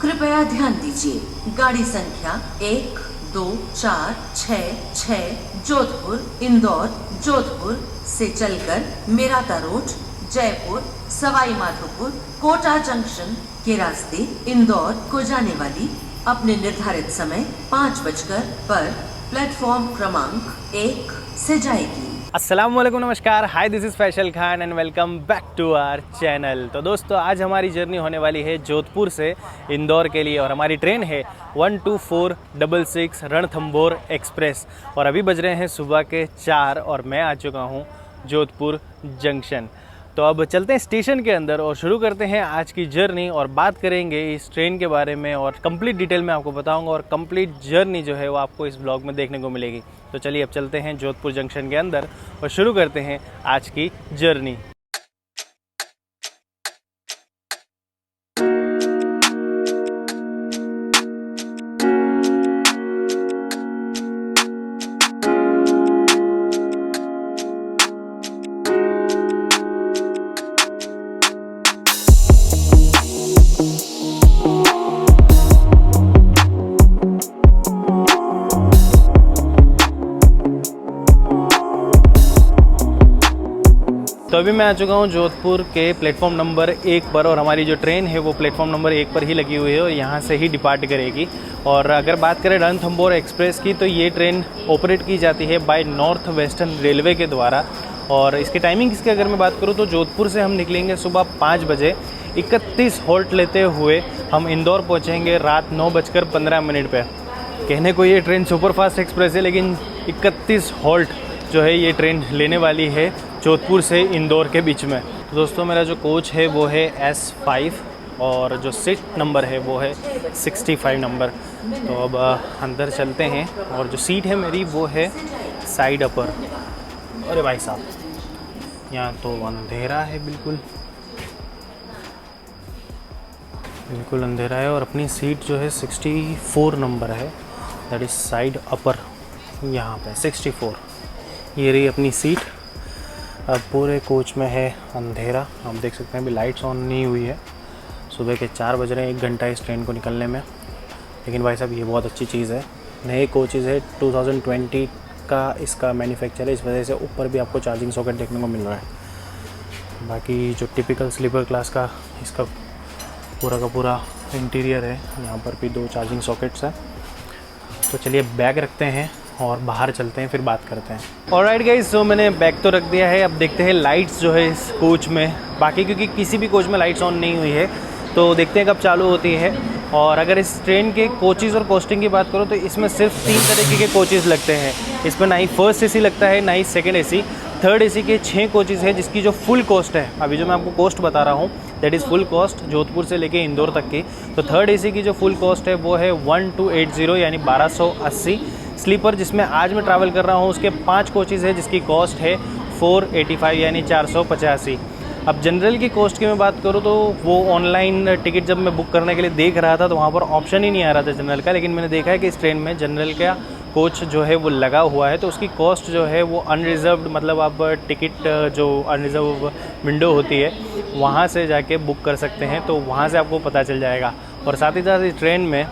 कृपया ध्यान दीजिए, गाड़ी संख्या 1, 2, 4, 6, 6 जोधपुर इंदौर जोधपुर से चलकर मेराता रोड जयपुर सवाई माधोपुर कोटा जंक्शन के रास्ते इंदौर को जाने वाली अपने निर्धारित समय 5 बजकर पर प्लेटफॉर्म क्रमांक 1 से जाएगी। अस्सलाम वालेकुम, नमस्कार, hi, this is Faisal Khan and welcome back to our channel. तो दोस्तों, आज हमारी जर्नी होने वाली है जोधपुर से इंदौर के लिए और हमारी ट्रेन है 12466 रणथंभौर एक्सप्रेस और अभी बज रहे हैं सुबह के 4 और मैं आ चुका हूँ जोधपुर जंक्शन। तो अब चलते हैं स्टेशन के अंदर और शुरू करते हैं आज की जर्नी और बात करेंगे इस ट्रेन के बारे में और कंप्लीट डिटेल में आपको बताऊंगा और कंप्लीट जर्नी जो है वो आपको इस ब्लॉग में देखने को मिलेगी। तो चलिए अब चलते हैं जोधपुर जंक्शन के अंदर और शुरू करते हैं आज की जर्नी। तो अभी मैं आ चुका हूँ जोधपुर के प्लेटफॉर्म नंबर 1 पर और हमारी जो ट्रेन है वो प्लेटफॉर्म नंबर 1 पर ही लगी हुई है और यहाँ से ही डिपार्ट करेगी। और अगर बात करें रणथंभौर एक्सप्रेस की तो ये ट्रेन ऑपरेट की जाती है बाय नॉर्थ वेस्टर्न रेलवे के द्वारा। और इसकी टाइमिंग्स की अगर मैं बात करूँ तो जोधपुर से हम निकलेंगे सुबह 5 बजे, 31 हॉल्ट लेते हुए हम इंदौर पहुँचेंगे रात 9:15 पर। कहने को ये ट्रेन सुपरफास्ट एक्सप्रेस है, लेकिन 31 हॉल्ट जो है ये ट्रेन लेने वाली है जोधपुर से इंदौर के बीच में। तो दोस्तों, मेरा जो कोच है वो है S5 और जो सीट नंबर है वो है 65 नंबर। तो अब अंदर चलते हैं और जो सीट है मेरी वो है साइड अपर। अरे भाई साहब, यहाँ तो अंधेरा है, बिल्कुल अंधेरा है। और अपनी सीट जो है 64 नंबर है, दैट इज़ साइड अपर। यहाँ पे 64 ये रही अपनी सीट। अब पूरे कोच में है अंधेरा, आप देख सकते हैं अभी लाइट्स ऑन नहीं हुई है। सुबह के 4 बज रहे हैं, 1 घंटा इस ट्रेन को निकलने में। लेकिन भाई साहब, ये बहुत अच्छी चीज़ है, नए कोचेज़ है, 2020 का इसका मैन्युफैक्चर है, इस वजह से ऊपर भी आपको चार्जिंग सॉकेट देखने को मिल रहा है। बाकी जो टिपिकल स्लीपर क्लास का इसका पूरा का पूरा इंटीरियर है, यहाँ पर भी 2 चार्जिंग सॉकेट्स हैं। तो चलिए बैग रखते हैं और बाहर चलते हैं, फिर बात करते हैं। ऑलराइट गाइस, तो मैंने बैग तो रख दिया है। अब देखते हैं लाइट्स जो है इस कोच में, बाकी क्योंकि किसी भी कोच में लाइट्स ऑन नहीं हुई है, तो देखते हैं कब चालू होती है। और अगर इस ट्रेन के कोचेज़ और कॉस्टिंग की बात करूँ तो इसमें सिर्फ 3 तरीके के कोचेज़ लगते हैं। इसमें ना ही फर्स्ट AC लगता है, ना ही सेकेंड AC। थर्ड AC के 6 कोचेज़ है जिसकी जो फुल कॉस्ट है, अभी जो मैं आपको कॉस्ट बता रहा हूँ that is full cost Jodhpur से लेके इंदौर तक की। तो थर्ड AC की जो फुल कॉस्ट है वो है 1280 यानी 1280। स्लीपर जिसमें आज मैं ट्रैवल कर रहा हूँ उसके 5 कोचेज़ है जिसकी कॉस्ट है 485 यानी 485। अब जनरल की कॉस्ट की मैं बात करूँ तो वो ऑनलाइन टिकट जब मैं बुक करने के लिए देख रहा था तो वहाँ पर ऑप्शन ही नहीं आ रहा था जनरल का, लेकिन मैंने देखा है कि इस ट्रेन में जनरल का कोच जो है वो लगा हुआ है। तो उसकी कॉस्ट जो है वो अनरिजर्व्ड, मतलब आप टिकट जो अनरिजर्व विंडो होती है वहाँ से जाके बुक कर सकते हैं, तो वहाँ से आपको पता चल जाएगा। और साथ ही साथ इस ट्रेन में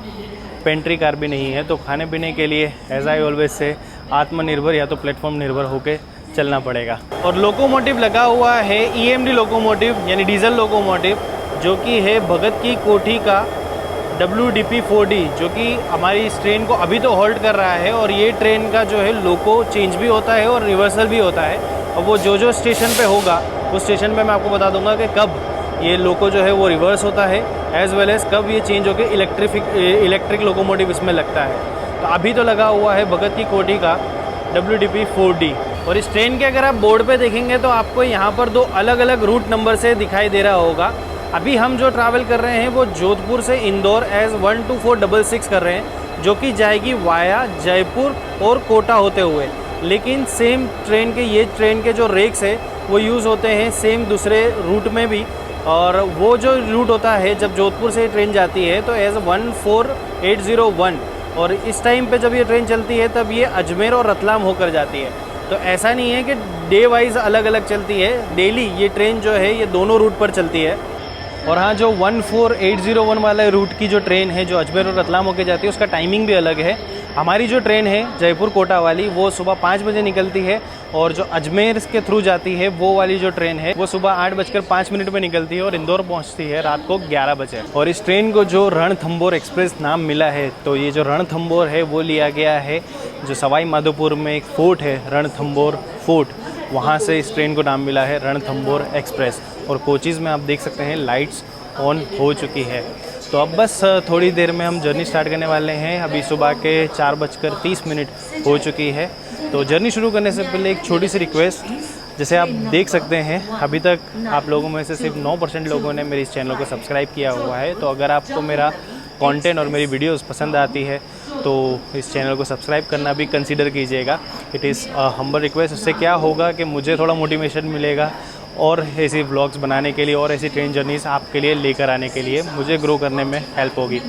पेंट्री कार भी नहीं है, तो खाने पीने के लिए एज आई ऑलवेज से आत्मनिर्भर या तो प्लेटफॉर्म निर्भर होकर चलना पड़ेगा। और लोकोमोटिव लगा हुआ है EMD लोकोमोटिव यानी डीजल लोकोमोटिव, जो कि है भगत की कोठी का WDP4D, जो कि हमारी इस ट्रेन को अभी तो होल्ड कर रहा है। और ये ट्रेन का जो है लोको चेंज भी होता है और रिवर्सल भी होता है। और वो जो स्टेशन पे होगा उस स्टेशन पे मैं आपको बता दूंगा कि कब ये लोको जो है वो रिवर्स होता है, एज़ वेल एज़ कब ये चेंज होकर इलेक्ट्रिक लोकोमोटिव इसमें लगता है। तो अभी तो लगा हुआ है भगत की कोठी का WDP4D। और इस ट्रेन के अगर आप बोर्ड पे देखेंगे तो आपको यहाँ पर 2 अलग अलग रूट नंबर से दिखाई दे रहा होगा। अभी हम जो ट्रैवल कर रहे हैं वो जोधपुर से इंदौर एज 12466 कर रहे हैं, जो कि जाएगी वाया जयपुर और कोटा होते हुए। लेकिन सेम ट्रेन के जो रेक्स है वो यूज़ होते हैं सेम दूसरे रूट में भी। और वो जो रूट होता है जब जोधपुर से ट्रेन जाती है तो एज 14801, और इस टाइम पे जब ये ट्रेन चलती है तब ये अजमेर और रतलाम होकर जाती है। तो ऐसा नहीं है कि डे वाइज अलग अलग चलती है, डेली ये ट्रेन जो है ये दोनों रूट पर चलती है। और हाँ, जो 14801 वाला रूट की जो ट्रेन है जो अजमेर और रतलाम होके जाती है उसका टाइमिंग भी अलग है। हमारी जो ट्रेन है जयपुर कोटा वाली वो सुबह 5 बजे निकलती है, और जो अजमेर के थ्रू जाती है वो वाली जो ट्रेन है वो सुबह 8:05 में निकलती है और इंदौर पहुंचती है रात को 11 बजे। और इस ट्रेन को जो रणथंबोर एक्सप्रेस नाम मिला है, तो ये जो रणथंबोर है वो लिया गया है जो सवाई माधोपुर में एक फोर्ट है रणथंबोर फोर्ट, वहाँ से इस ट्रेन को नाम मिला है रणथंबोर एक्सप्रेस। और कोचेज़ में आप देख सकते हैं लाइट्स ऑन हो चुकी है। तो अब बस थोड़ी देर में हम जर्नी स्टार्ट करने वाले हैं। अभी सुबह के 4:30 हो चुकी है। तो जर्नी शुरू करने से पहले एक छोटी सी रिक्वेस्ट, जैसे आप देख सकते हैं अभी तक आप लोगों में से सिर्फ 9% लोगों ने मेरे इस चैनल को सब्सक्राइब किया हुआ है। तो अगर आपको मेरा कंटेंट और मेरी वीडियोस पसंद आती है तो इस चैनल को सब्सक्राइब करना भी कंसीडर कीजिएगा। It is humble request. उससे क्या होगा कि मुझे थोड़ा मोटिवेशन मिलेगा और ऐसी व्लॉग्स बनाने के लिए और ऐसी ट्रेन जर्नीस आपके लिए लेकर आने के लिए मुझे ग्रो करने में हेल्प होगी।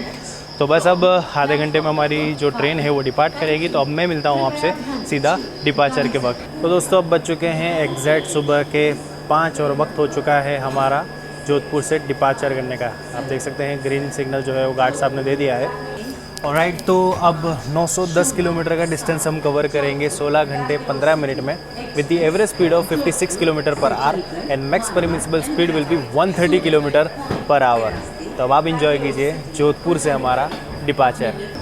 तो बस अब आधे घंटे में हमारी जो ट्रेन है वो डिपार्ट करेगी। तो अब मैं मिलता हूँ आपसे सीधा डिपार्चर के वक्त। तो दोस्तों अब बज चुके हैं एग्जैक्ट सुबह के 5 और वक्त हो चुका है हमारा जोधपुर से डिपार्चर करने का। आप देख सकते हैं ग्रीन सिग्नल जो है वो गार्ड साहब ने दे दिया है। ऑलराइट, तो अब 910 किलोमीटर का डिस्टेंस हम कवर करेंगे 16 घंटे 15 मिनट में with the average speed of 56 kilometre per hour and max permissible speed will be 130 kilometre per hour. तो अब आप इंजॉय कीजिए जोधपुर से हमारा डिपार्चर।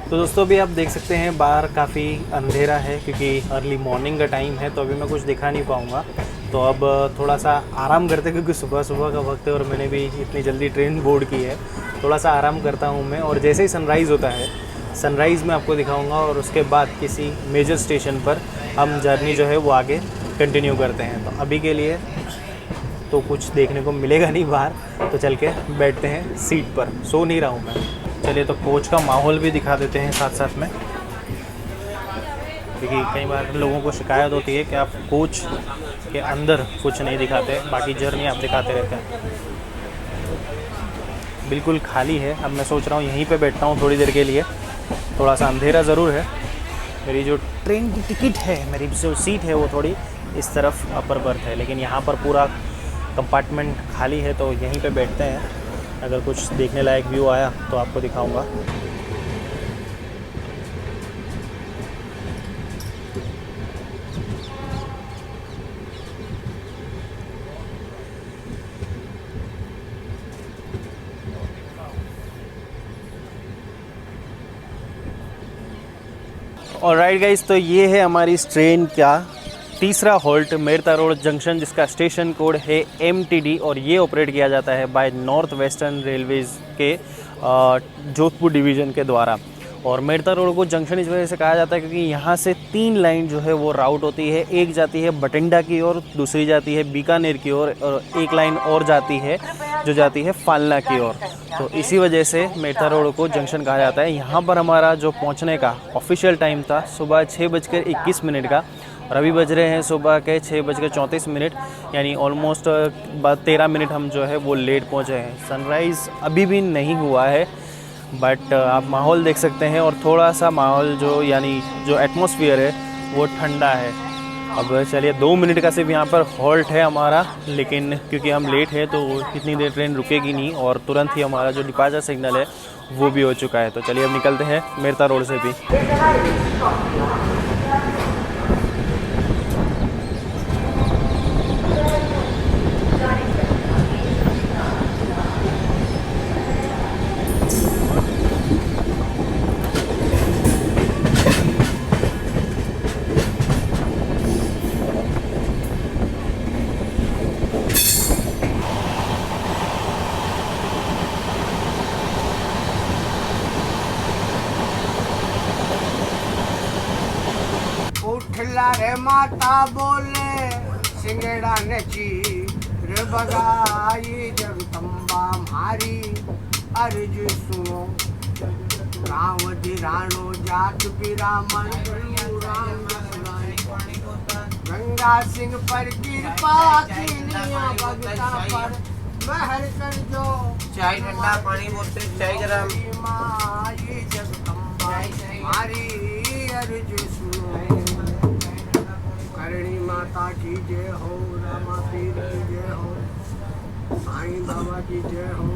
तो दोस्तों अभी आप देख सकते हैं बाहर काफ़ी अंधेरा है क्योंकि अर्ली मॉर्निंग का टाइम है, तो अभी मैं कुछ दिखा नहीं पाऊँगा। तो अब थोड़ा सा आराम करते क्योंकि सुबह सुबह का वक्त है और मैंने भी इतनी जल्दी ट्रेन बोर्ड की है। थोड़ा सा आराम करता हूँ मैं, और जैसे ही सनराइज़ होता है सनराइज़ मैं आपको दिखाऊँगा और उसके बाद किसी मेजर स्टेशन पर हम जर्नी जो है वो आगे कंटिन्यू करते हैं। तो अभी के लिए तो कुछ देखने को मिलेगा नहीं बाहर, तो चल के बैठते हैं सीट पर। सो नहीं रहा हूँ मैं। चलिए तो कोच का माहौल भी दिखा देते हैं साथ साथ में, क्योंकि कई बार लोगों को शिकायत होती है कि आप कोच के अंदर कुछ नहीं दिखाते, बाकी जर्नी आप दिखाते रहते हैं। बिल्कुल खाली है। अब मैं सोच रहा हूँ यहीं पे बैठता हूँ थोड़ी देर के लिए। थोड़ा सा अंधेरा ज़रूर है। मेरी जो ट्रेन की टिकट है, मेरी जो सीट है वो थोड़ी इस तरफ अपर बर्थ है, लेकिन यहाँ पर पूरा कंपार्टमेंट खाली है। तो यहीं पे बैठते हैं। अगर कुछ देखने लायक व्यू आया तो आपको दिखाऊंगा। ऑलराइट गाइस, तो ये है हमारी इस ट्रेन का तीसरा हॉल्ट मेरता रोड जंक्शन, जिसका स्टेशन कोड है MTD, और ये ऑपरेट किया जाता है बाय नॉर्थ वेस्टर्न रेलवेज़ के जोधपुर डिवीज़न के द्वारा। और मेरता रोड को जंक्शन इस वजह से कहा जाता है क्योंकि यहाँ से 3 लाइन जो है वो राउट होती है। एक जाती है बठिंडा की ओर, दूसरी जाती है बीकानेर की ओर, और एक लाइन और जाती है जो जाती है फालना की ओर। तो इसी वजह से मेरता रोड को जंक्शन कहा जाता है। यहाँ पर हमारा जो पहुँचने का ऑफिशियल टाइम था सुबह 6:21 का, और अभी बज रहे हैं सुबह के 6:34, यानी ऑलमोस्ट 13 मिनट हम जो है वो लेट पहुँचे हैं। सनराइज़ अभी भी नहीं हुआ है, बट आप माहौल देख सकते हैं, और थोड़ा सा माहौल जो यानी जो एटमॉस्फेयर है वो ठंडा है। अब चलिए 2 मिनट का सिर्फ यहाँ पर हॉल्ट है हमारा, लेकिन क्योंकि हम लेट है तो इतनी देर ट्रेन रुकेगी नहीं, और तुरंत ही हमारा जो डिपार्चर सिग्नल है वो भी हो चुका है। तो चलिए अब निकलते हैं मेरता रोड से भी। खिला रे माता बोले सिंगड़ा नची रे बगाई जगदम्बा मारी अर्ज सुनो राम राणो जात बिरामन गंगा सिंह पर कृपा कीनिया भगता पर महर कर जो चाय ठंडा पानी बोलते चाय गरम माई जगदम्बा मारी अर्ज सुनो करणी माता की जय हो रामा पीर की जय हो साईं बाबा की जय हो।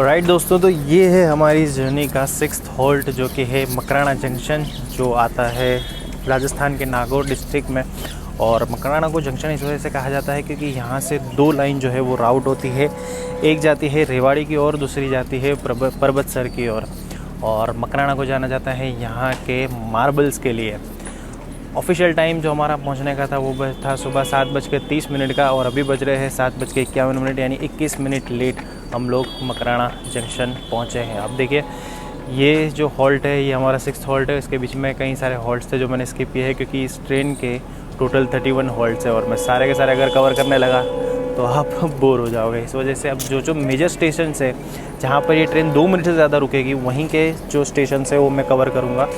राइट दोस्तों, तो ये है हमारी जर्नी का 6th हॉल्ट जो कि है मकराना जंक्शन, जो आता है राजस्थान के नागौर डिस्ट्रिक्ट में। और मकराना को जंक्शन इस वजह से कहा जाता है क्योंकि यहाँ से 2 लाइन जो है वो राउट होती है। एक जाती है रेवाड़ी की ओर, दूसरी जाती है परबतसर की ओर। और मकराना को जाना जाता है यहाँ के मार्बल्स के लिए। ऑफिशियल टाइम जो हमारा पहुँचने का था वो था सुबह 7:30 का, और अभी बज रहे हैं 7:51, यानी 21 मिनट लेट हम लोग मकराना जंक्शन पहुँचे हैं। अब देखिए, ये जो हॉल्ट है ये हमारा 6th हॉल्ट है। इसके बीच में कई सारे हॉल्ट्स थे जो मैंने स्किप किए हैं क्योंकि इस ट्रेन के टोटल 31 हॉल्ट्स है, और मैं सारे के सारे अगर कवर करने लगा तो आप बोर हो जाओगे। इस वजह से अब जो मेजर स्टेशन है जहाँ पर ये ट्रेन 2 मिनट से ज़्यादा रुकेगी, वहीं के जो स्टेशन है वो मैं कवर करूँगा।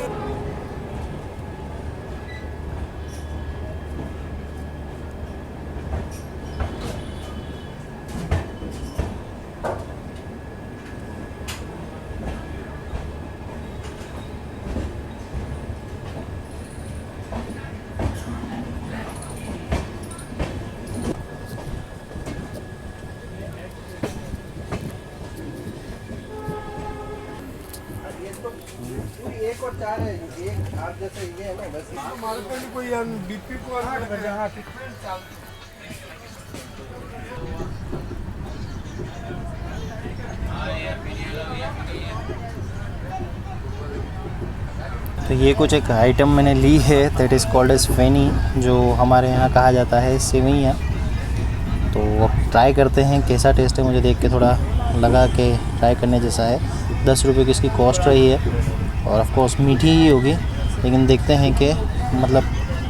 एक और 4 है, एक आप जैसे ये है ना बस हमारे पे भी कोई बीपी को जहाँ तो ये कुछ एक आइटम मैंने ली है, दैट इज़ कॉल्ड एज फेनी, जो हमारे यहाँ कहा जाता है सेवइयाँ। तो अब ट्राई करते हैं कैसा टेस्ट है। मुझे देख के थोड़ा लगा कि ट्राई करने जैसा है। 10 रुपये की इसकी कॉस्ट रही है, और ऑफ कोर्स मीठी ही होगी, लेकिन देखते हैं कि मतलब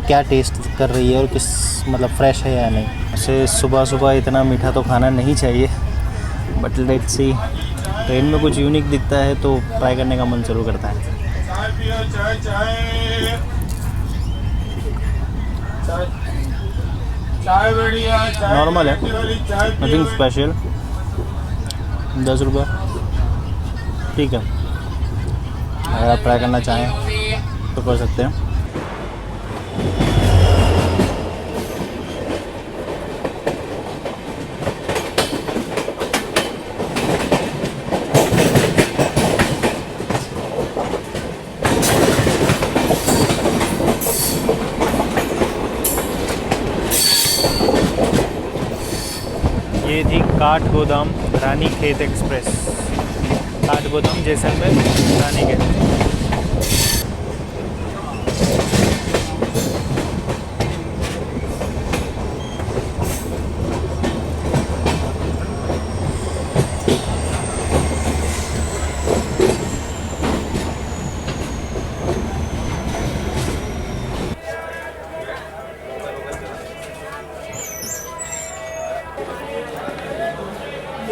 क्या टेस्ट कर रही है और किस मतलब फ्रेश है या नहीं। वैसे सुबह सुबह इतना मीठा तो खाना नहीं चाहिए, बट लेट्स सी, ट्रेन में कुछ यूनिक दिखता है तो ट्राई करने का मन ज़रूर करता है। नॉर्मल है, नथिंग स्पेशल। 10 रुपये ठीक है, अगर आप ट्राई करना चाहें तो कर सकते हैं। ये थी काठगोदाम रानीखेत एक्सप्रेस, काठगोदाम जैसलमेर रानीखेत।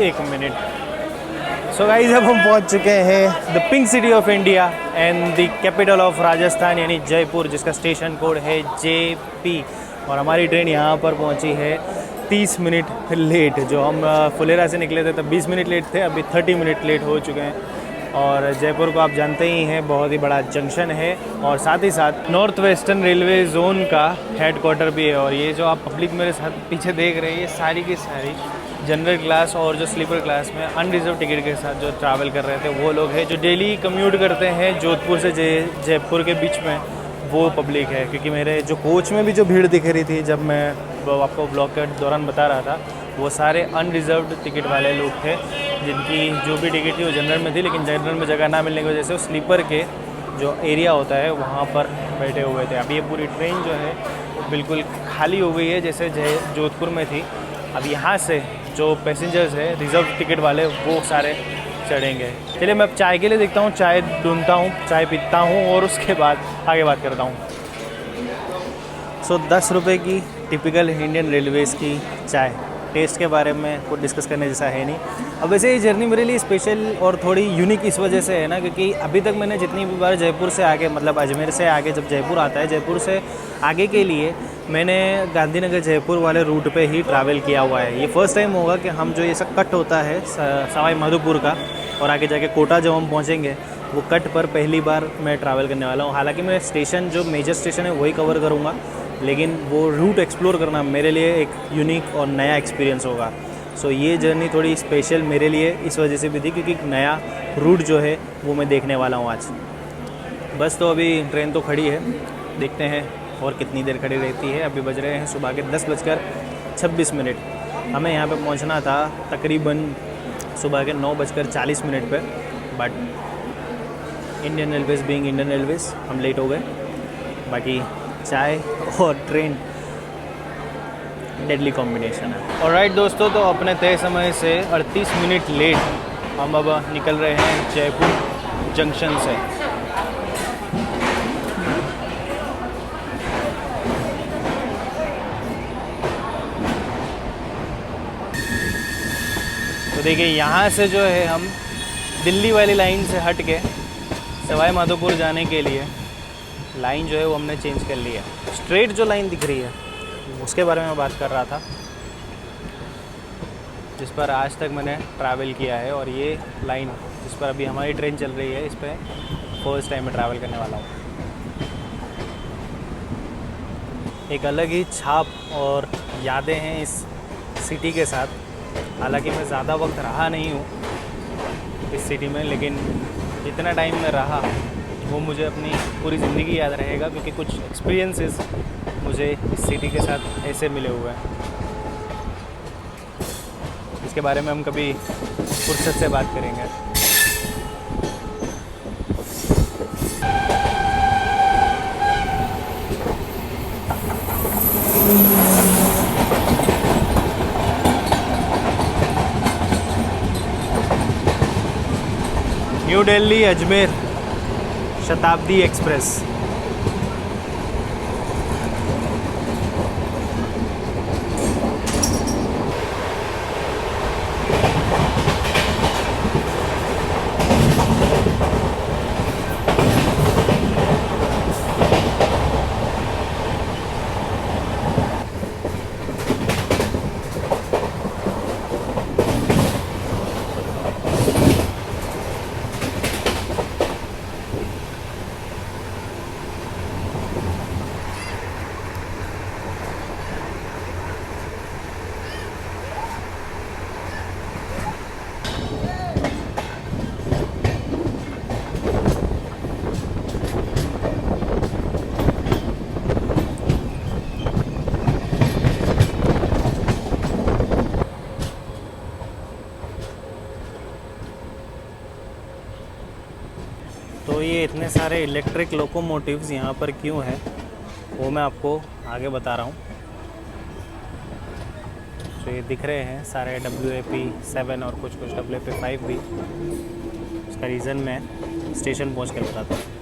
एक मिनट। सो गाइस, अब हम पहुंच चुके हैं the pink city of India and the capital of Rajasthan यानी जयपुर, जिसका स्टेशन कोड है JP। और हमारी ट्रेन यहाँ पर पहुँची है 30 मिनट लेट। जो हम फुलेरा से निकले थे तब 20 मिनट लेट थे, अभी 30 मिनट लेट हो चुके हैं। और जयपुर को आप जानते ही हैं, बहुत ही बड़ा जंक्शन है, और साथ ही साथ नॉर्थ वेस्टर्न रेलवे जोन का हेडक्वार्टर भी है। और ये जो आप पब्लिक मेरे साथ पीछे देख रहे हैं, ये सारी की सारी जनरल क्लास और जो स्लीपर क्लास में अनरिजर्व टिकट के साथ जो ट्रैवल कर रहे थे वो लोग हैं, जो डेली कम्यूट करते हैं जोधपुर से जयपुर के बीच में, वो पब्लिक है। क्योंकि मेरे जो कोच में भी जो भीड़ दिख रही थी जब मैं आपको ब्लॉग के दौरान बता रहा था, वो सारे अनरिजर्व्ड टिकट वाले लोग थे, जिनकी जो भी टिकट थी वो जनरल में थी, लेकिन जनरल में जगह ना मिलने की वजह से वो स्लीपर के जो एरिया होता है वहाँ पर बैठे हुए थे। अभी ये पूरी ट्रेन जो है वो बिल्कुल खाली हो गई है, जैसे जोधपुर में थी। अब यहाँ से जो पैसेंजर्स है रिज़र्व टिकट वाले वो सारे चढ़ेंगे। चलिए मैं अब चाय के लिए देखता हूँ, चाय ढूंढता हूँ, चाय पीता हूँ और उसके बाद आगे बात करता हूँ। 10 रुपये की टिपिकल इंडियन रेलवेज़ की चाय। टेस्ट के बारे में कुछ डिस्कस करने जैसा है नहीं। अब वैसे ये जर्नी मेरे लिए स्पेशल और थोड़ी यूनिक इस वजह से है ना, क्योंकि अभी तक मैंने जितनी भी बार जयपुर से आगे, मतलब अजमेर से आगे जब जयपुर आता है, जयपुर से आगे के लिए मैंने गांधीनगर जयपुर वाले रूट पे ही ट्रैवल किया हुआ है। ये फ़र्स्ट टाइम होगा कि हम जो ये सब कट होता है सवाई माधोपुर का और आगे जाके कोटा जब हम पहुँचेंगे वो कट पर पहली बार मैं ट्रैवल करने वाला हूँ। हालांकि मैं स्टेशन जो मेजर स्टेशन है वही कवर करूँगा, लेकिन वो रूट एक्सप्लोर करना मेरे लिए एक यूनिक और नया एक्सपीरियंस होगा। सो ये जर्नी थोड़ी स्पेशल मेरे लिए इस वजह से भी थी क्योंकि नया रूट जो है वो मैं देखने वाला हूँ आज। बस तो अभी ट्रेन तो खड़ी है, देखते हैं और कितनी देर खड़ी रहती है। अभी बज रहे हैं सुबह के 10:26। हमें यहाँ पे पहुँचना था तकरीबन सुबह के 9:40 पे, but Indian Railways being Indian Railways हम लेट हो गए। बाकी चाय और ट्रेन डेडली कॉम्बिनेशन है। ऑलराइट दोस्तों, तो अपने तय समय से 38 मिनट लेट हम अब निकल रहे हैं जयपुर जंक्शन से। तो देखिए यहाँ से जो है हम दिल्ली वाली लाइन से हट के सवाई माधोपुर जाने के लिए लाइन जो है वो हमने चेंज कर ली है। स्ट्रेट जो लाइन दिख रही है उसके बारे में मैं बात कर रहा था, जिस पर आज तक मैंने ट्रैवल किया है, और ये लाइन जिस पर अभी हमारी ट्रेन चल रही है इस पर फर्स्ट टाइम मैं ट्रैवल करने वाला हूँ। एक अलग ही छाप और यादें हैं इस सिटी के साथ। हालांकि मैं ज़्यादा वक्त रहा नहीं हूँ इस सिटी में, लेकिन जितना टाइम मैं रहा वो मुझे अपनी पूरी ज़िंदगी याद रहेगा, क्योंकि कुछ एक्सपीरियंसेस मुझे इस सिटी के साथ ऐसे मिले हुए हैं। इसके बारे में हम कभी फुर्सत से बात करेंगे। न्यू दिल्ली अजमेर शताब्दी एक्सप्रेस। तो ये इतने सारे इलेक्ट्रिक लोकोमोटिव्स यहाँ पर क्यों है वो मैं आपको आगे बता रहा हूँ। तो ये दिख रहे हैं सारे WAP7 और कुछ WAP5 भी। उसका रीज़न मैं स्टेशन पहुँच कर बताता हूँ।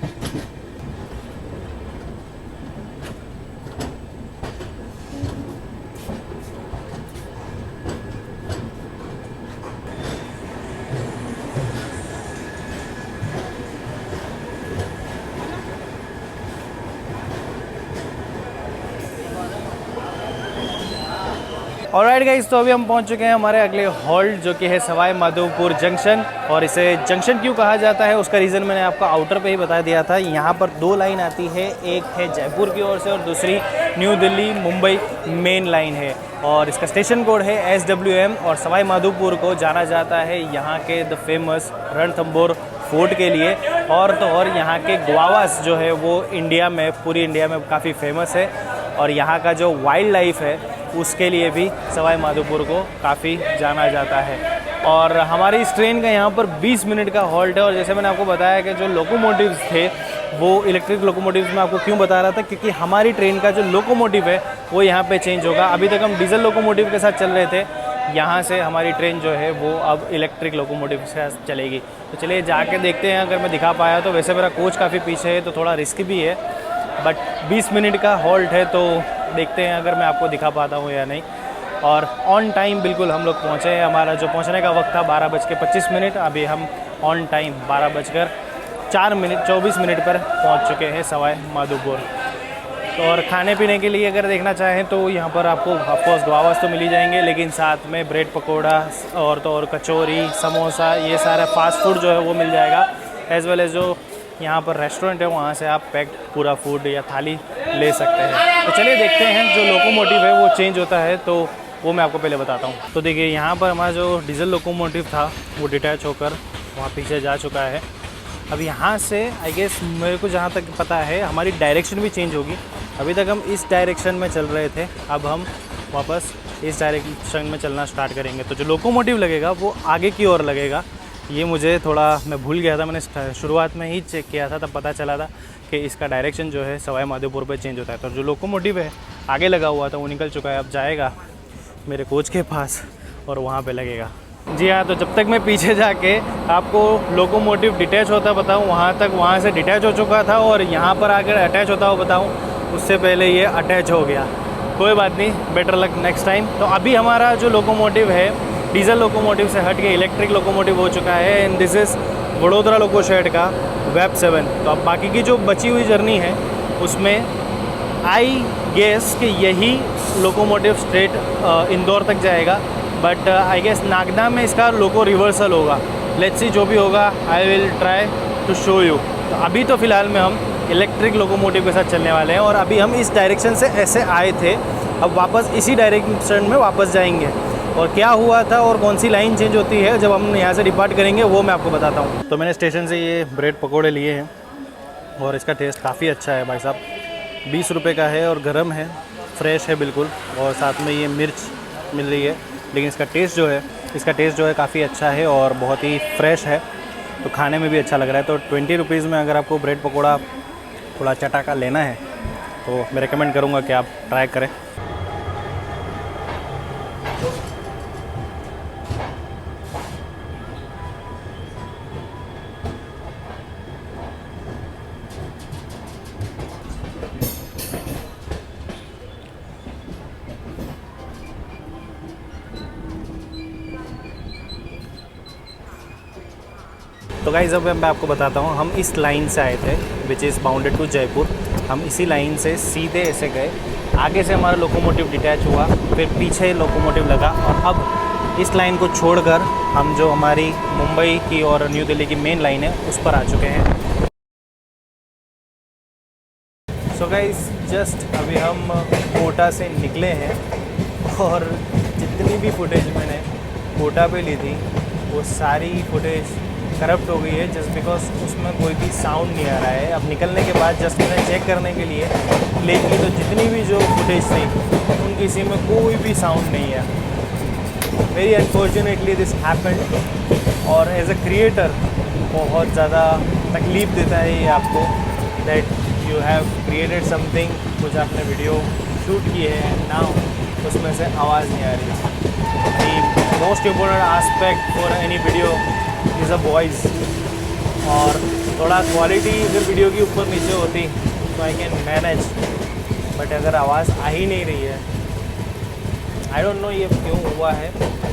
ऑलराइट गाइस, तो अभी हम पहुंच चुके हैं हमारे अगले हॉल्ट, जो कि है सवाई माधोपुर जंक्शन। और इसे जंक्शन क्यों कहा जाता है उसका रीज़न मैंने आपको आउटर पे ही बता दिया था। यहाँ पर दो लाइन आती है, एक है जयपुर की ओर से और दूसरी new Delhi Mumbai main line है। और इसका स्टेशन कोड है SWM। और सवाई माधोपुर को जाना जाता है यहाँ के द फेमस रणथंबोर फोर्ट के लिए। और तो और यहाँ के गुआवास जो है वो इंडिया में, पूरी इंडिया में काफ़ी फेमस है। और यहाँ का जो वाइल्ड लाइफ है उसके लिए भी सवाई माधोपुर को काफ़ी जाना जाता है। और हमारी इस ट्रेन का यहाँ पर 20 मिनट का हॉल्ट है। और जैसे मैंने आपको बताया कि जो लोकोमोटिव्स थे वो इलेक्ट्रिक लोकोमोटिव्स में आपको क्यों बता रहा था, क्योंकि हमारी ट्रेन का जो लोकोमोटिव है वो यहाँ पे चेंज होगा। अभी तक हम डीजल लोकोमोटिव के साथ चल रहे थे, यहाँ से हमारी ट्रेन जो है वो अब इलेक्ट्रिक लोकोमोटिव से चलेगी। तो चलिए जाके देखते हैं, अगर मैं दिखा पाया तो। वैसे मेरा कोच काफ़ी पीछे है तो थोड़ा रिस्क भी है, बट 20 मिनट का हॉल्ट है तो देखते हैं अगर मैं आपको दिखा पाता हूँ या नहीं। और ऑन टाइम बिल्कुल हम लोग पहुँचे हैं। हमारा जो पहुँचने का वक्त था 12:25, अभी हम ऑन टाइम 12:04 पर पहुँच चुके हैं सवाई माधोपुर। तो और खाने पीने के लिए अगर देखना चाहें तो यहाँ पर आपको ऑफकोर्स गवावास तो मिल ही जाएंगे, लेकिन साथ में ब्रेड पकौड़ा और तो और कचौरी, समोसा, ये सारा फास्ट फूड जो है वो मिल जाएगा। एज़ वेल एज़ जो यहाँ पर रेस्टोरेंट है वहाँ से आप पैक्ड पूरा फूड या थाली ले सकते हैं। तो चलिए देखते हैं, जो लोकोमोटिव है वो चेंज होता है तो वो मैं आपको पहले बताता हूँ। तो देखिए यहाँ पर हमारा जो डीजल लोकोमोटिव था वो डिटैच होकर वहाँ पीछे जा चुका है। अब यहाँ से आई गेस मेरे को जहाँ तक पता है हमारी डायरेक्शन भी चेंज होगी। अभी तक हम इस डायरेक्शन में चल रहे थे, अब हम वापस इस डायरेक्शन में चलना स्टार्ट करेंगे। तो जो लोकोमोटिव लगेगा वो आगे की ओर लगेगा। ये मुझे थोड़ा मैं भूल गया था, मैंने शुरुआत में ही चेक किया था, तब पता चला था कि इसका डायरेक्शन जो है सवाई माधोपुर पे चेंज होता है। तो जो लोकोमोटिव है आगे लगा हुआ था वो निकल चुका है, अब जाएगा मेरे कोच के पास और वहाँ पे लगेगा। जी हाँ, तो जब तक मैं पीछे जाके आपको लोकोमोटिव डिटैच होता बताऊँ वहाँ से डिटैच हो चुका था और यहाँ पर आकर अटैच होता हुआ बताऊँ, उससे पहले ये अटैच हो गया। कोई बात नहीं, बेटर लक नेक्स्ट टाइम। तो अभी हमारा जो लोकोमोटिव है डीजल लोकोमोटिव से हट के इलेक्ट्रिक लोकोमोटिव हो चुका है and this is Vadodara loco shed का वेब 7। तो अब बाकी की जो बची हुई जर्नी है उसमें आई गेस कि यही लोकोमोटिव स्ट्रेट इंदौर तक जाएगा, बट आई गेस नागदा में इसका लोको रिवर्सल होगा। लेट्स सी, जो भी होगा I will try to show you. तो अभी तो फ़िलहाल में हम इलेक्ट्रिक लोकोमोटिव के साथ चलने वाले हैं और अभी हम इस डायरेक्शन से ऐसे आए थे, अब वापस इसी डायरेक्शन में वापस जाएंगे। और क्या हुआ था और कौन सी लाइन चेंज होती है जब हम यहाँ से डिपार्ट करेंगे वो मैं आपको बताता हूँ। तो मैंने स्टेशन से ये ब्रेड पकोड़े लिए हैं और इसका टेस्ट काफ़ी अच्छा है भाई साहब। 20 रुपये का है और गर्म है, फ्रेश है बिल्कुल, और साथ में ये मिर्च मिल रही है। लेकिन इसका टेस्ट जो है काफ़ी अच्छा है और बहुत ही फ्रेश है, तो खाने में भी अच्छा लग रहा है। तो 20 रुपीज़ में अगर आपको ब्रेड पकोड़ा थोड़ा चटाका लेना है तो मैं रिकमेंड करूँगा कि आप ट्राई करें। तो गाइस अब मैं आपको बताता हूँ, हम इस लाइन से आए थे which is bounded to Jaipur. हम इसी लाइन से सीधे ऐसे गए, आगे से हमारा लोकोमोटिव डिटैच हुआ, फिर पीछे लोकोमोटिव लगा और अब इस लाइन को छोड़कर हम जो हमारी मुंबई की और न्यू दिल्ली की मेन लाइन है उस पर आ चुके हैं। सो गाइस जस्ट अभी हम कोटा से निकले हैं और जितनी भी फुटेज मैंने कोटा पे ली थी वो सारी फुटेज करप्ट हो गई है, जस्ट बिकॉज उसमें कोई भी साउंड नहीं आ रहा है। अब निकलने के बाद जस्ट मैंने चेक करने के लिए प्ले की तो जितनी भी जो फुटेज थी उन किसी में कोई भी साउंड नहीं है। वेरी अनफॉर्चुनेटली दिस हैपेंड और एज अ क्रिएटर बहुत ज़्यादा तकलीफ़ देता है ये आपको, that you have created something, कुछ आपने वीडियो शूट की है नाउ उसमें से आवाज़ नहीं आ रही। The most important aspect for any video is a voice, और थोड़ा क्वालिटी अगर वीडियो की ऊपर नीचे होती तो आई कैन मैनेज, बट अगर आवाज़ आ ही नहीं रही है, आई डोंट नो ये क्यों हुआ है।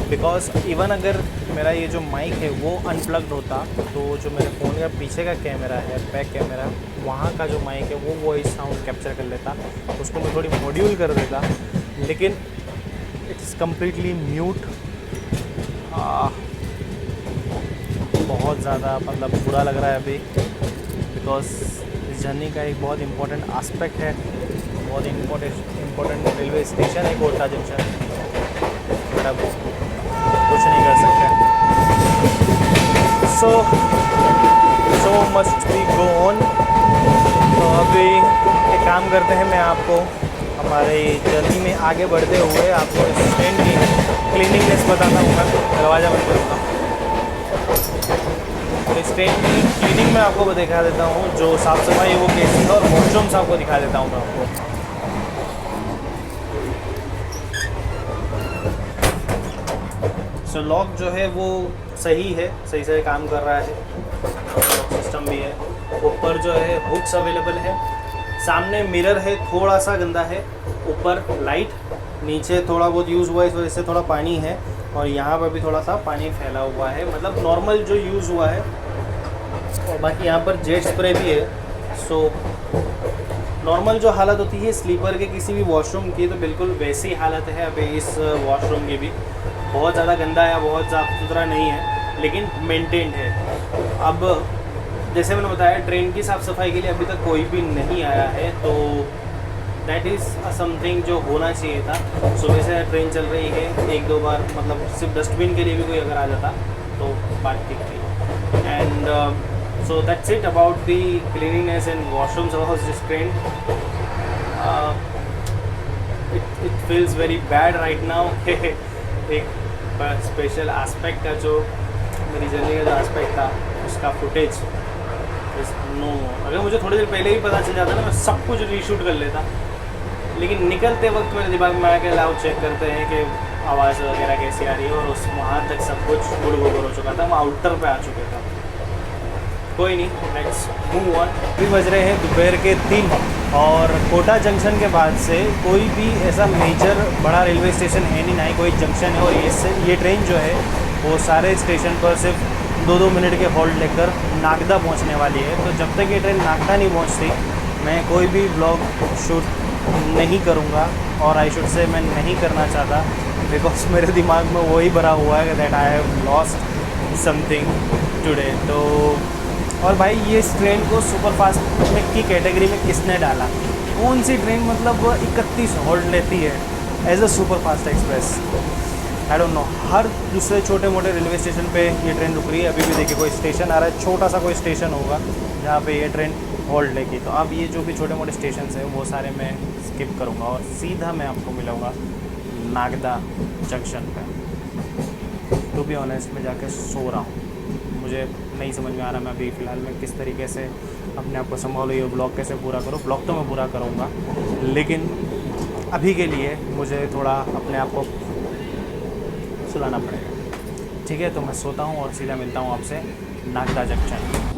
बिकॉज इवन अगर मेरा ये जो माइक है वो अनप्लग्ड होता तो जो मेरे फ़ोन का पीछे का कैमरा है, बैक कैमरा, वहाँ का जो माइक है वो वॉइस साउंड कैप्चर कर लेता, उसको मैं थोड़ी मॉड्यूल कर देता, लेकिन इट्स कम्प्लीटली म्यूट। बहुत ज़्यादा मतलब बुरा लग रहा है अभी, बिकॉज इस जर्नी का एक बहुत इम्पोर्टेंट आस्पेक्ट है, बहुत इम्पोर्टेंट रेलवे स्टेशन है कोटा जंक्शन, बट अब कुछ नहीं कर सकते। सो मस्ट बी गो ऑन। तो अभी एक काम करते हैं, मैं आपको हमारे जर्नी में आगे बढ़ते हुए आपको इस ट्रेन की क्लीनिंगनेस बताता हूँ मैं। दरवाज़ा बंद करूँगा। तो इस ट्रेन की क्लीनिंग में आपको दिखा देता हूँ, जो साफ़ सफाई है वो कैसी है, और वॉशरूम्स आपको दिखा देता हूँ मैं आपको। सो लॉक जो है वो सही है, सही से काम कर रहा है, लॉक सिस्टम भी है। ऊपर जो है हुक्स अवेलेबल है, सामने मिरर है, थोड़ा सा गंदा है, ऊपर लाइट, नीचे थोड़ा बहुत यूज़ हुआ है इस वजह से थोड़ा पानी है, और यहाँ पर भी थोड़ा सा पानी फैला हुआ है, मतलब नॉर्मल जो यूज़ हुआ है। और बाकी यहाँ पर जेट स्प्रे भी है। सो नॉर्मल जो हालत होती है स्लीपर के किसी भी वॉशरूम की, तो बिल्कुल वैसी हालत है अभी इस वॉशरूम की भी। बहुत ज़्यादा गंदा या बहुत साफ सुथरा नहीं है, लेकिन मेंटेन्ड है। अब जैसे मैंने बताया, ट्रेन की साफ़ सफाई के लिए अभी तक कोई भी नहीं आया है, तो दैट इज़ समथिंग जो होना चाहिए था। सुबह से ट्रेन चल रही है, एक दो बार मतलब सिर्फ डस्टबिन के लिए भी कोई अगर आ जाता तो बात ठीक थी। And so that's it about the cleaningness and washrooms of this train. It feels very bad right now. एक स्पेशल एस्पेक्ट का जो मेरी जर्नी का जो एस्पेक्ट था उसका फुटेज नो। अगर मुझे थोड़ी देर पहले ही पता चल जाता ना, मैं सब कुछ रीशूट कर लेता, लेकिन निकलते वक्त मेरे दिमाग में आके लाओ चेक करते हैं कि आवाज़ वगैरह कैसी आ रही है, और उस वहाँ तक सब कुछ गुड़ गोबर हो चुका था, मैं आउटर पे आ चुका था। कोई नहीं, लेट्स मूव ऑन। अभी बज रहे हैं दोपहर के 3, और कोटा जंक्शन के बाद से कोई भी ऐसा मेजर बड़ा रेलवे स्टेशन है नहीं, ना ही कोई जंक्शन है। और ये ट्रेन जो है वो सारे स्टेशन पर सिर्फ 2-2 मिनट के होल्ड लेकर नागदा पहुंचने वाली है। तो जब तक ये ट्रेन नागदा नहीं पहुंचती, मैं कोई भी ब्लॉग शूट नहीं करूंगा, और आई शुड से मैं नहीं करना चाहता, बिकॉज मेरे दिमाग में वही भरा हुआ है that I have lost something today. तो और भाई, ये इस ट्रेन को सुपरफास्ट में की कैटेगरी में किसने डाला? कौन सी ट्रेन मतलब 31 होल्ड लेती है as a superfast express? I don't know. हर दूसरे छोटे मोटे रेलवे स्टेशन पे ये ट्रेन रुक रही है। अभी भी देखिए कोई स्टेशन आ रहा है, छोटा सा कोई स्टेशन होगा जहाँ पे ये ट्रेन होल्ड लेगी। तो अब ये जो भी छोटे मोटे स्टेशन हैं वो सारे मैं स्किप करूँगा, और सीधा मैं आपको मिलूँगा नागदा जंक्शन पे। टू बी ऑनेस्ट, मैं जाके सो रहा हूँ, मुझे नहीं समझ में आ रहा मैं अभी फ़िलहाल में किस तरीके से अपने आप को संभालूँ, ये ब्लॉग कैसे पूरा करूँ। ब्लॉग तो मैं पूरा करूँगा, लेकिन अभी के लिए मुझे थोड़ा अपने आप को सुलाना पड़ेगा। ठीक है, तो मैं सोता हूँ और सीधा मिलता हूँ आपसे Nagda junction.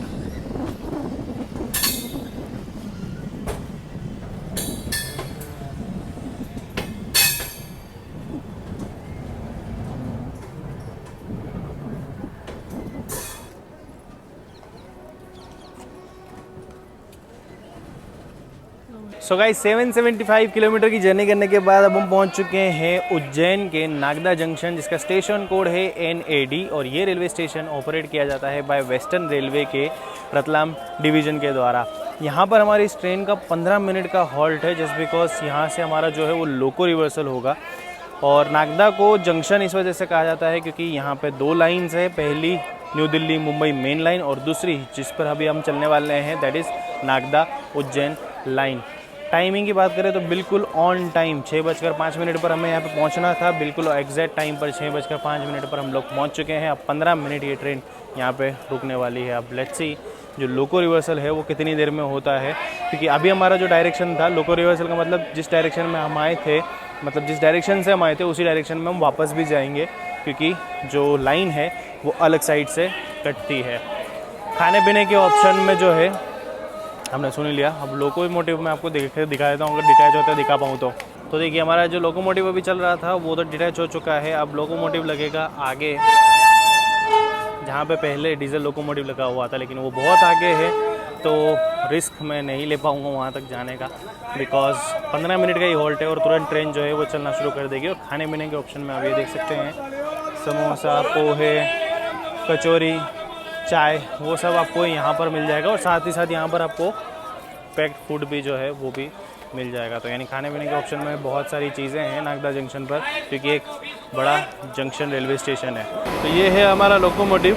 So guys, 775 kilometre की जर्नी करने के बाद अब हम पहुंच चुके हैं उज्जैन के नागदा जंक्शन, जिसका स्टेशन कोड है NAD, और ये रेलवे स्टेशन ऑपरेट किया जाता है बाय वेस्टर्न रेलवे के रतलाम डिवीज़न के द्वारा। यहाँ पर हमारी इस ट्रेन का 15 मिनट का हॉल्ट है, जस्ट बिकॉज यहाँ से हमारा जो है वो लोको रिवर्सल होगा। और नागदा को जंक्शन इस वजह से कहा जाता है क्योंकि यहाँ पे 2 लाइन्स है, पहली new Delhi Mumbai main line, और दूसरी जिस पर अभी हम चलने वाले हैं that is Nagda Ujjain line. Timing की बात करें तो बिल्कुल ऑन टाइम 6:05 पर हमें यहाँ पे पहुँचना था, बिल्कुल एग्जैक्ट टाइम पर 6:05 पर हम लोग पहुँच चुके हैं। अब 15 मिनट ये ट्रेन यहाँ पे रुकने वाली है। अब लेट्स सी जो लोको रिवर्सल है वो कितनी देर में होता है, क्योंकि अभी हमारा जो डायरेक्शन था, लोको रिवर्सल का मतलब जिस डायरेक्शन में हम आए थे, मतलब जिस डायरेक्शन से हम आए थे उसी डायरेक्शन में हम वापस भी जाएंगे, क्योंकि जो लाइन है वो अलग साइड से कटती है। खाने पीने के ऑप्शन में जो है हमने सुन लिया। अब लोकोमोटिव में आपको दिखा देता हूँ, अगर डिटैच होता है दिखा पाऊँ तो देखिए हमारा जो लोकोमोटिव अभी चल रहा था वो तो डिटैच हो चुका है। अब लोकोमोटिव लगेगा आगे, जहाँ पे पहले डीजल लोकोमोटिव लगा हुआ था, लेकिन वो बहुत आगे है, तो रिस्क मैं नहीं ले पाऊँगा वहाँ तक जाने का, बिकॉज 15 मिनट का ही हॉल्ट है और तुरंत ट्रेन जो है वो चलना शुरू कर देगी। और खाने पीने के ऑप्शन में आप ये देख सकते हैं, समोसा, पोहे, कचौरी, चाय, वो सब आपको यहाँ पर मिल जाएगा। और साथ ही साथ यहाँ पर आपको पैक्ड फूड भी जो है वो भी मिल जाएगा। तो यानी खाने पीने के ऑप्शन में बहुत सारी चीज़ें हैं नागदा जंक्शन पर, क्योंकि एक बड़ा जंक्शन रेलवे स्टेशन है। तो ये है हमारा लोकोमोटिव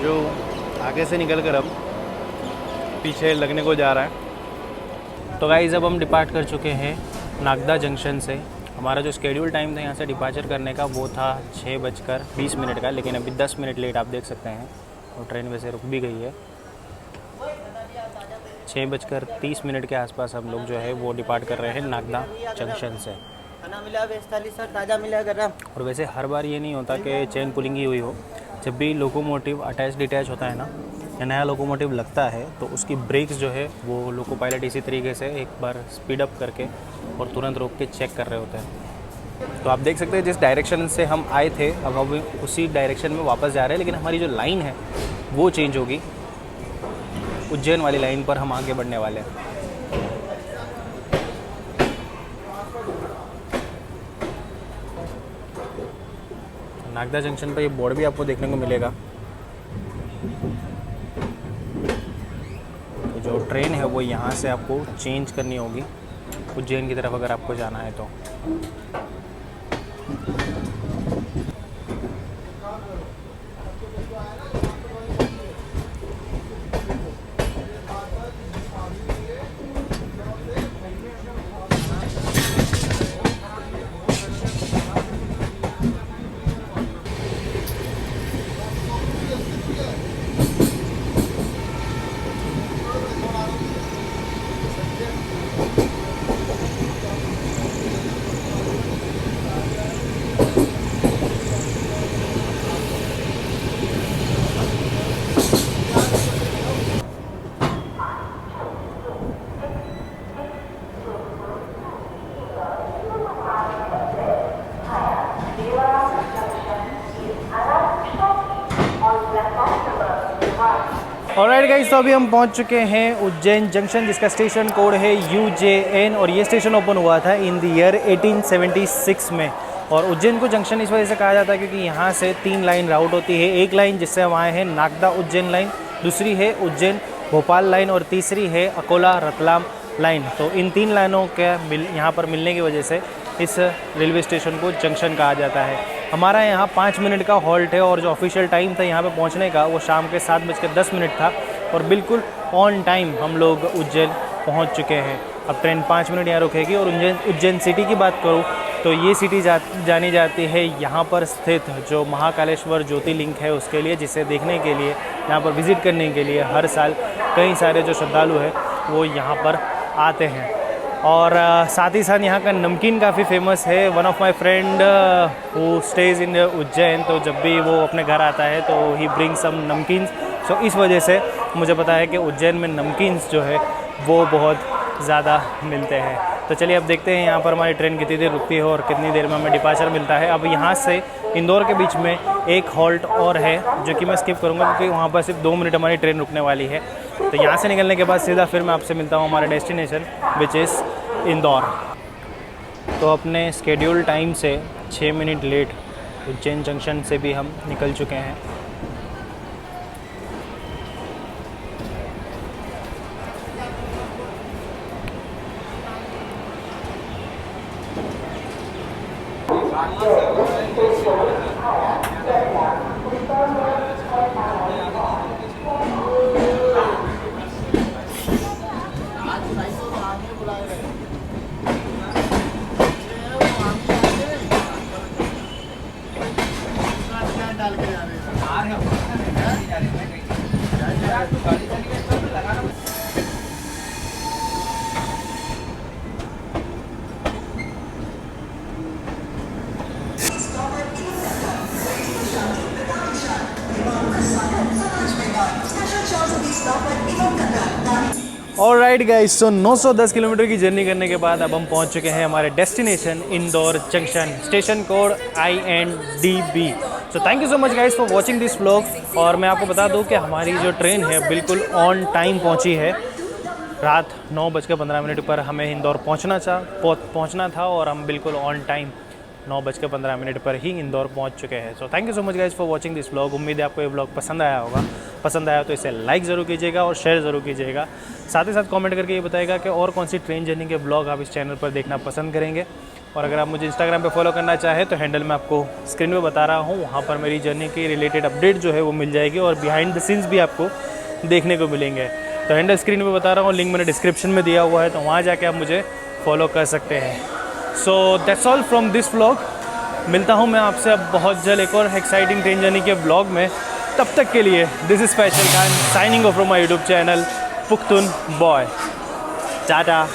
जो आगे से निकल कर अब पीछे लगने को जा रहा है। तो गाइस अब हम डिपार्ट कर चुके हैं नागदा जंक्शन से। हमारा जो शेड्यूल टाइम था यहाँ से डिपार्चर करने का वो था 6:20 का, लेकिन अभी 10 मिनट लेट आप देख सकते हैं, और ट्रेन वैसे रुक भी गई है। 6:30 के आसपास हम लोग जो है वो डिपार्ट कर रहे हैं नागदा जंक्शन से। खाना मिला वेज थाली सर, ताज़ा मिला गरम। और वैसे हर बार ये नहीं होता कि चेन पुलिंग ही हुई हो। जब भी लोकोमोटिव अटैच डिटैच होता है ना, या नया लोकोमोटिव लगता है, तो उसकी ब्रेक्स जो है वो लोको पायलट इसी तरीके से एक बार स्पीड अप करके और तुरंत रोक के चेक कर रहे होते हैं। तो आप देख सकते हैं जिस डायरेक्शन से हम आए थे अब हम उसी डायरेक्शन में वापस जा रहे हैं, लेकिन हमारी जो लाइन है वो चेंज होगी। उज्जैन वाली लाइन पर हम आगे बढ़ने वाले हैं। नागदा जंक्शन पर ये बोर्ड भी आपको देखने को मिलेगा। तो जो ट्रेन है वो यहाँ से आपको चेंज करनी होगी उज्जैन की तरफ अगर आपको जाना है तो। ऑलराइट गाइस, तो अभी हम पहुंच चुके हैं उज्जैन जंक्शन, जिसका स्टेशन कोड है UJN, और ये स्टेशन ओपन हुआ था इन द ईयर 1876 में। और उज्जैन को जंक्शन इस वजह से कहा जाता है क्योंकि यहाँ से 3 लाइन राउट होती है। एक लाइन जिससे हम आए हैं नागदा उज्जैन लाइन, दूसरी है उज्जैन भोपाल लाइन, और तीसरी है अकोला रतलाम लाइन। तो इन 3 लाइनों के यहाँ पर मिलने की वजह से इस रेलवे स्टेशन को जंक्शन कहा जाता है। हमारा यहाँ 5 मिनट का हॉल्ट है, और जो ऑफिशियल टाइम था यहाँ पे पहुँचने का वो शाम के 7:10 था, और बिल्कुल ऑन टाइम हम लोग उज्जैन पहुँच चुके हैं। अब ट्रेन 5 मिनट यहाँ रुकेगी। और उज्जैन सिटी की बात करूँ तो ये सिटी जानी जाती है यहाँ पर स्थित जो महाकालेश्वर ज्योतिर्लिंग है उसके लिए, जिसे देखने के लिए, यहाँ पर विज़िट करने के लिए हर साल कई सारे जो श्रद्धालु हैं वो यहाँ पर आते हैं। और साथ ही साथ यहाँ का नमकीन काफ़ी फेमस है। One of my friend who stays in Ujjain, तो जब भी वो अपने घर आता है तो ही ब्रिंग सम नमकीन्स। सो इस वजह से मुझे पता है कि उज्जैन में नमकीन्स जो है वो बहुत ज़्यादा मिलते हैं। तो चलिए अब देखते हैं यहाँ पर हमारी ट्रेन कितनी देर रुकती है और कितनी देर में हमें डिपार्चर मिलता है। अब यहाँ से इंदौर के बीच में एक हॉल्ट और है जो कि मैं स्किप करूँगा क्योंकि वहाँ पर सिर्फ 2 मिनट हमारी ट्रेन रुकने वाली है। तो यहाँ से निकलने के बाद सीधा फिर मैं आपसे मिलता हूँ हमारे डेस्टिनेशन विच इज़ इंदौर। तो अपने स्केड्यूल टाइम से 6 मिनट लेट उज्जैन जंक्शन से भी हम निकल चुके हैं। ऑलराइट गाइस, तो 910 किलोमीटर की जर्नी करने के बाद अब हम पहुंच चुके हैं हमारे destination Indore junction, station code INDB। So thank you so much guys for watching this vlog. और मैं आपको बता दूं कि हमारी जो ट्रेन है बिल्कुल ऑन टाइम पहुंची है। रात 9:15 पर हमें इंदौर पहुंचना था और हम बिल्कुल ऑन टाइम 9:15 पर ही इंदौर पहुंच चुके हैं। So thank you so much guys for watching this vlog. उम्मीद है आपको ये व्लॉग पसंद आया होगा। पसंद आया तो इसे लाइक ज़रूर कीजिएगा और शेयर ज़रूर कीजिएगा। साथ ही साथ कमेंट करके ये बताइएगा कि और कौन सी ट्रेन जर्नी के व्लॉग आप इस चैनल पर देखना पसंद करेंगे। और अगर आप मुझे इंस्टाग्राम पे फॉलो करना चाहें तो हैंडल मैं आपको स्क्रीन पे बता रहा हूँ, वहाँ पर मेरी जर्नी की रिलेटेड अपडेट जो है वो मिल जाएगी और बिहाइंड द सीन्स भी आपको देखने को मिलेंगे। तो हैंडल स्क्रीन पे बता रहा हूँ, लिंक मैंने डिस्क्रिप्शन में दिया हुआ है, तो वहाँ जाके आप मुझे फॉलो कर सकते हैं। So that's all from this vlog. मिलता हूँ मैं आपसे अब बहुत जल्द एक और एक्साइटिंग ट्रेन जर्नी के व्लॉग में। तब तक के लिए this is special Khan signing off from my YouTube channel Pukhtoon boy. Tata.